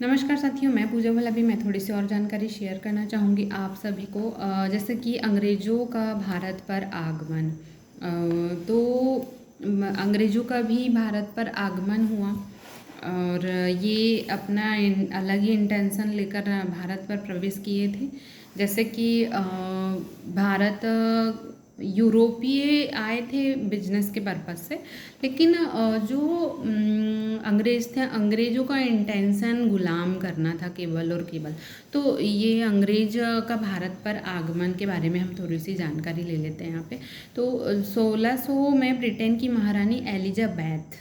नमस्कार साथियों, मैं पूजा भला भी मैं थोड़ी सी और जानकारी शेयर करना चाहूँगी आप सभी को। जैसे कि अंग्रेज़ों का भारत पर आगमन। तो अंग्रेज़ों का भी भारत पर आगमन हुआ और ये अपना अलग ही इंटेंशन लेकर भारत पर प्रवेश किए थे। जैसे कि भारत यूरोपीय आए थे बिजनेस के पर्पज़ से, लेकिन जो अंग्रेज़ थे, अंग्रेज़ों का इंटेंशन गुलाम करना था केवल और केवल। तो ये अंग्रेज का भारत पर आगमन के बारे में हम थोड़ी सी जानकारी ले लेते हैं यहाँ पे। तो 1600 में ब्रिटेन की महारानी एलिजाबेथ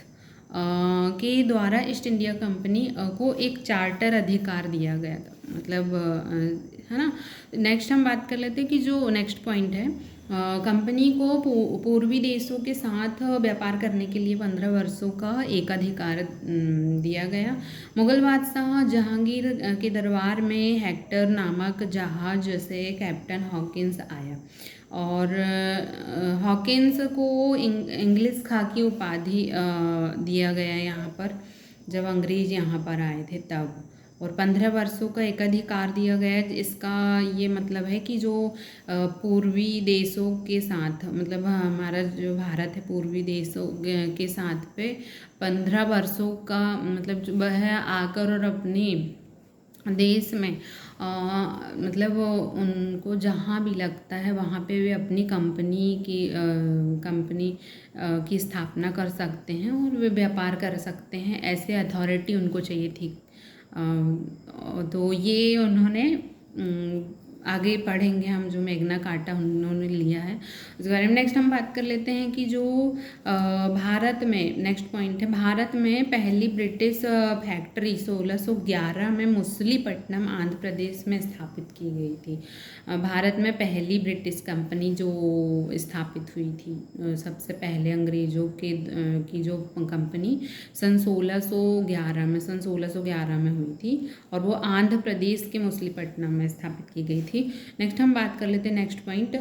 के द्वारा ईस्ट इंडिया कंपनी को एक चार्टर अधिकार दिया गया था, मतलब है ना। नेक्स्ट हम बात कर लेते हैं कि जो नेक्स्ट पॉइंट है, कंपनी को पूर्वी देशों के साथ व्यापार करने के लिए 15 वर्षों का एकाधिकार दिया गया। मुगल बादशाह जहांगीर के दरबार में हेक्टर नामक जहाज से कैप्टन हॉकिंस आया और हॉकिंस को इंग्लिश खाकी उपाधि दिया गया यहाँ पर, जब अंग्रेज यहाँ पर आए थे तब। और 15 वर्षों का एकाधिकार दिया गया। इसका ये मतलब है कि जो पूर्वी देशों के साथ, मतलब हमारा जो भारत है पूर्वी देशों के साथ पे 15 वर्षों का, मतलब जो वह आकर और अपने देश में मतलब उनको जहाँ भी लगता है वहाँ पे वे अपनी कंपनी की स्थापना कर सकते हैं और वे व्यापार कर सकते हैं, ऐसे अथॉरिटी उनको चाहिए थी। तो ये उन्होंने आगे पढ़ेंगे हम, जो मैग्ना कार्टा उन्होंने लिया है उसके बारे में। नेक्स्ट हम बात कर लेते हैं कि जो भारत में नेक्स्ट पॉइंट है, भारत में पहली ब्रिटिश फैक्ट्री 1611 में मछलीपट्टनम आंध्र प्रदेश में स्थापित की गई थी। भारत में पहली ब्रिटिश कंपनी जो स्थापित हुई थी सबसे पहले अंग्रेज़ों की जो कंपनी सन 1611 में हुई थी और वो आंध्र प्रदेश के मछलीपट्टनम में स्थापित की गई थी। नेक्स्ट हम बात कर लेते हैं नेक्स्ट पॉइंट,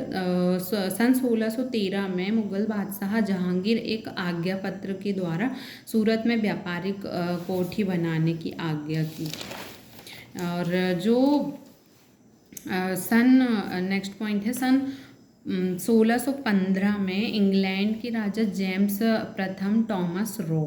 सन 1613 में मुगल बादशाह जहांगीर एक आज्ञा पत्र के द्वारा सूरत में व्यापारिक कोठी बनाने की आज्ञा की। और जो नेक्स्ट पॉइंट है, सन 1615 में इंग्लैंड के राजा जेम्स प्रथम टॉमस रो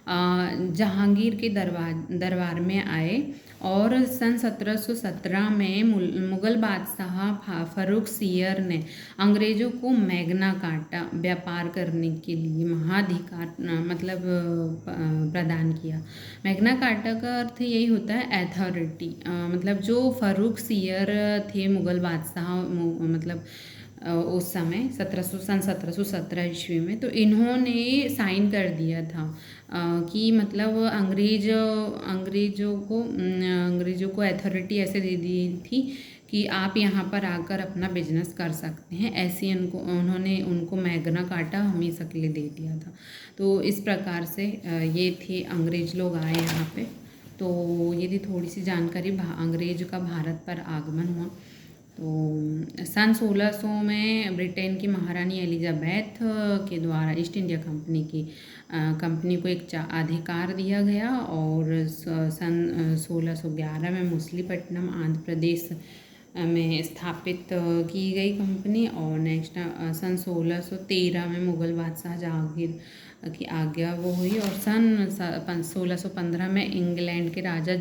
जहांगीर के दरबार में आए और सन 1717 में मुगल बादशाह फर्रुख सियर ने अंग्रेज़ों को मैग्ना कार्टा व्यापार करने के लिए महाधिकार मतलब प्रदान किया। मैग्ना कार्टा का अर्थ यही होता है अथॉरिटी, मतलब जो फर्रुख सियर थे मुगल बादशाह, मतलब उस समय सन 1717 ईस्वी में, तो इन्होंने साइन कर दिया था कि मतलब अंग्रेज़ों को अथॉरिटी ऐसे दे दी थी कि आप यहाँ पर आकर अपना बिजनेस कर सकते हैं, ऐसे उन्होंने उनको मैग्ना कार्टा हमेशा के लिए दे दिया था। तो इस प्रकार से ये थे अंग्रेज़ लोग आए यहाँ पे। तो ये थी थोड़ी सी जानकारी अंग्रेज का भारत पर आगमन हुआ। तो सन 1600 में ब्रिटेन की महारानी एलिजाबेथ के द्वारा ईस्ट इंडिया कंपनी को एक अधिकार दिया गया और सन 1611 में मछलीपट्टनम आंध्र प्रदेश में स्थापित की गई कंपनी। और नेक्स्ट सन 1613 में मुगल बादशाह जहांगीर की आज्ञा वो हुई और सन 1615 में इंग्लैंड के राजा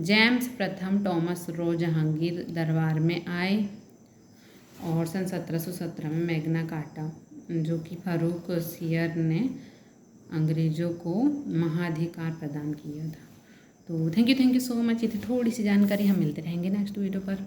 जेम्स प्रथम टॉमस रो जहांगीर दरबार में आए और सन 1717 में मैग्ना कार्टा, जो कि फर्रुख सियर ने अंग्रेज़ों को महाधिकार प्रदान किया था। तो थैंक यू सो मच। ये थी थोड़ी सी जानकारी, हम मिलते रहेंगे नेक्स्ट वीडियो पर।